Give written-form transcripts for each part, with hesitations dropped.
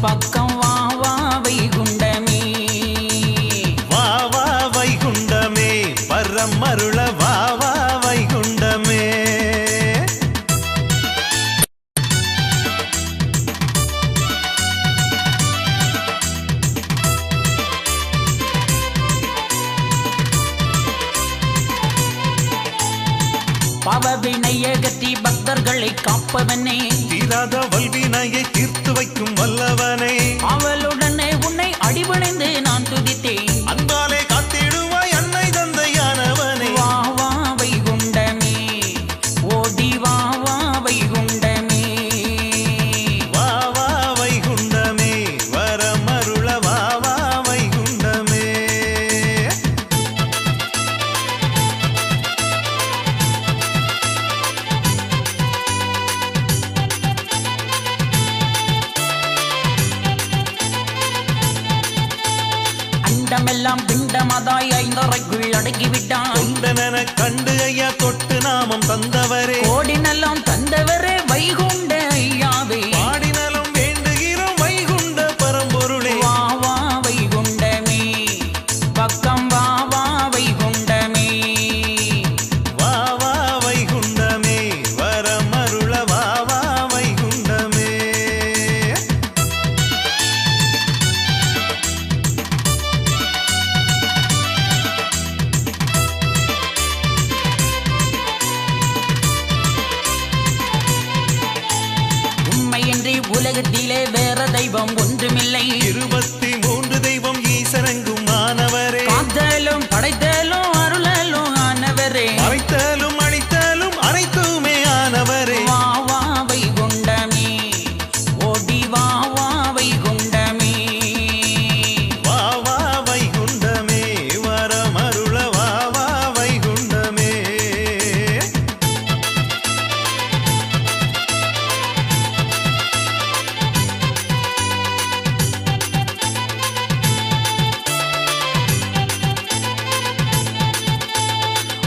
பக்கம் வா வா வைகுண்டமே வா வா வைகுண்டமே வரம் அருள வா வா வைகுண்டமே பாவவினையகற்றி பக்தர்களை காப்பவனே தீராத வல்வினையை தீர்த்து வைக்கும் வல்லவனே அவளுடனே உன்னை அடிபணிந்து நான் துதித்தேன் அன்பாலே காத்திடுவாய் அன்னை தந்தையானவனே வா வா வைகுண்டமே ஓடி வா வா வைகுண்டமே வா வா வைகுண்டமே வரம் அருள வா வா வைகுண்டமே அண்டமெல்லாம் பிண்டமதாய் ஐந்தரைக்குள் அடக்கிவிட்டான் தொண்டனென கண்டு ஐயா தொட்டு நாமம் தந்தவரே கோடினெல்லாம் தந்தவரே வைகுண்ட ஐயாவே பாடினலும் வேண்டுகிறோம் வைகுண்ட பரம்பொருளே வா வா வைகுண்டமே பக்கம் வா வா வைகுண்டமே வா வா வைகுண்டமே வரம் அருள வா வா வைகுண்டமே உண்மையின்றி உலகத்திலே வேற தெய்வம் ஒன்றுமில்லை 23 தெய்வம் ஈசனங்கும் ஆனவரே காத்தலும் படைத்தலும் அருளலும் ஆனவரே மறைத்தலும் அழித்தலும் அனைத்துமே ஆனவரே வா வா வைகுண்டமே ஓடி வா வா வைகுண்டமே வா வா வைகுண்டமே வரம் அருள வா வா வைகுண்டமே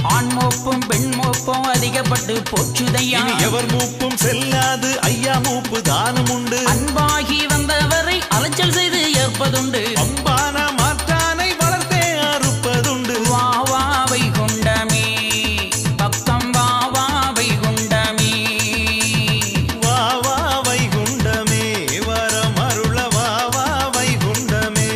ஆண் மோப்பும் பெண் மோப்பும் அதிகப்பட்டு போச்சுதையா இனி எவர் மூப்பும் செல்லாது ஐயா மூப்பு தானம் உண்டு அன்பாகி வந்தவரை அலைச்சல் செய்து ஏற்பதுண்டு அம்பான மாற்றானை வளர்த்தே அறுப்பதுண்டு வா வா வைகுண்டமே பக்கம் வா வா வைகுண்டமே வா வா வைகுண்டமே வரம் அருள வா வா வைகுண்டமே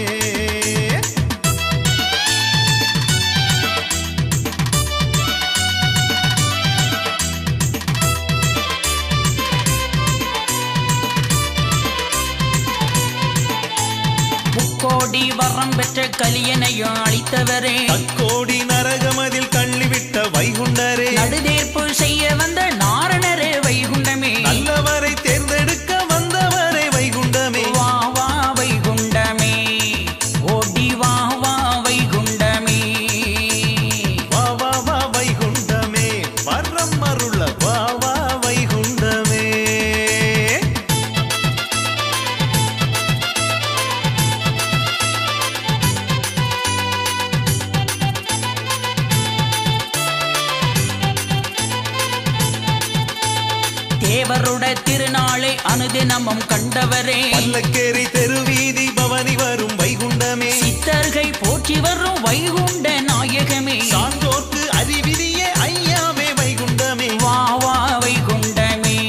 முக்கோடி வரம் பெற்ற கலியனையும் அளித்தவரே தக்கோடி நரகமதில் தள்ளிவிட்ட வைகுண்டரே நடுதேர்ப்பு செய்ய வந்த நாரணரே வைகுண்டமே நல்லவரை தேர்ந்தெடுக்க வந்தவரே வைகுண்டமே வா வா வைகுண்டமே ஓடி வா வா வைகுண்டமே வா வா வா வைகுண்டமே வரம் அருள வா வா வைகுண்டமே தேவருட திருநாளை அனுதினமும் கண்டவரே பல்லக்கேரி தெருவீதி பவனி வரும் வைகுண்டமே சித்தர்கள் போற்றி வரும் வைகுண்ட நாயகமே சான்றோர்க்கு அறிவிதியே ஐயாவே வைகுண்டமே வா வா வைகுண்டமே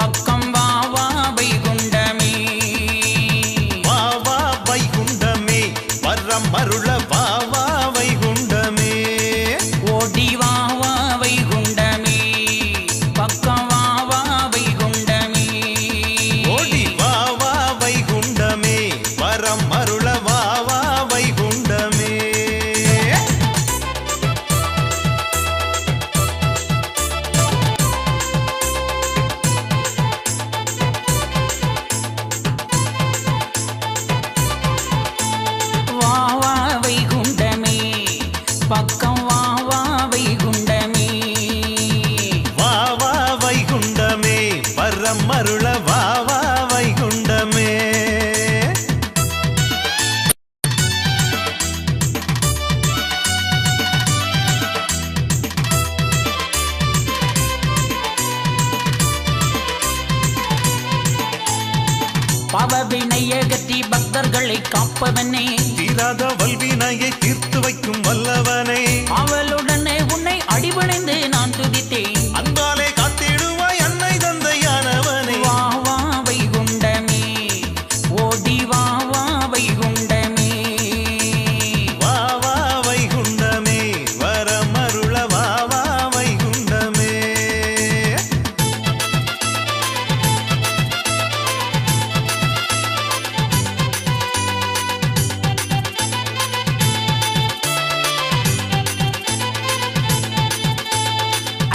பக்கம் வா வா வைகுண்டமே வா வா வைகுண்டமே வரம் அருள வா வா வைகுண்டமே ஓடி வா வா வைகுண்டமே பக்கம் வா வா வைகுண்டமே ஓடி வா வா வைகுண்டமே வரம் அருள வா வா வைகுண்டமே வா வா வைகுண்டமே பக்கம் வா வா வைகுண்டமே வா வா வைகுண்டமே வரம் அருள வா வா வைகுண்டமே பாவவினைய கட்டி பக்தர்களை காப்பவனே தீராத வல்வினையை தீர்த்து வைக்கும் வல்லவனே அவளுடனே உன்னை அடிபணிந்து நான் துதித்தேன் அன்பாலே காத்திடுவாய் அன்னை தந்தையானவனே வா வா வைகுண்டமே ஓடி வா வா வைகுண்டமே வா வா வைகுண்டமே வரமருள வா வா வைகுண்டமே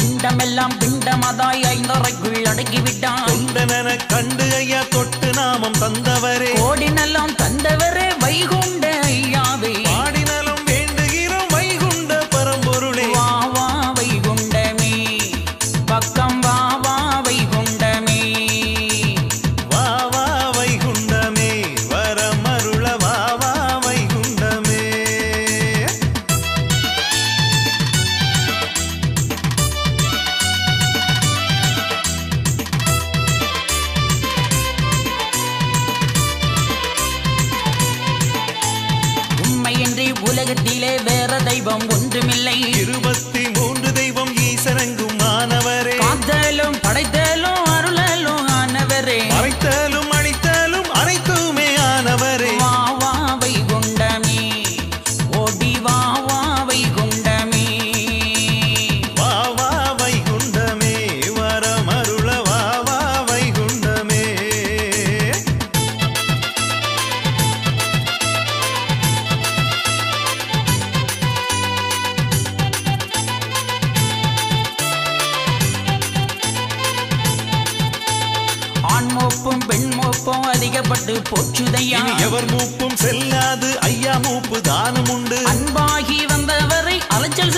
அண்டமெல்லாம் பிண்டமதாய் ஐந்தரைக்குள் அடக்கிவிட்டான் தொண்டனென கண்டு ஐயா தொட்டு நாமம் தந்தவரே கோடினெல்லாம் தந்தவரே வைகுண்ட ஐயாவே பாடினலும் வேண்டுகிறோம் வைகுண்ட பரம்பொருளே வா வா வைகுண்டமே பக்கம் வா வா வைகுண்டமே வா வா வைகுண்டமே வரமருள வா வா வைகுண்டமே உண்மையின்றி உலகத்திலே வேற தெய்வம் ஒன்றுமில்லை 23 தெய்வம் ஈசரங்கும் ஆனவரே காத்தலும் படைத்தலும் அருளலும் ஆனவரே மறைத்தலும் அழித்தலும் அனைத்துமே ஆனவரே வா வா வைகுண்டமே ஓடி வா வா வைகுண்டமே வா வா வைகுண்டமே வரமருள வா வா வைகுண்டமே ஆண் மோப்பும் பெண் மோப்பும் அதிகப்பட்டு போச்சுதையா இனி எவர் மூப்பும் செல்லாது ஐயா மூப்பு தானம் உண்டு அன்பாகி வந்தவரை அலைச்சல்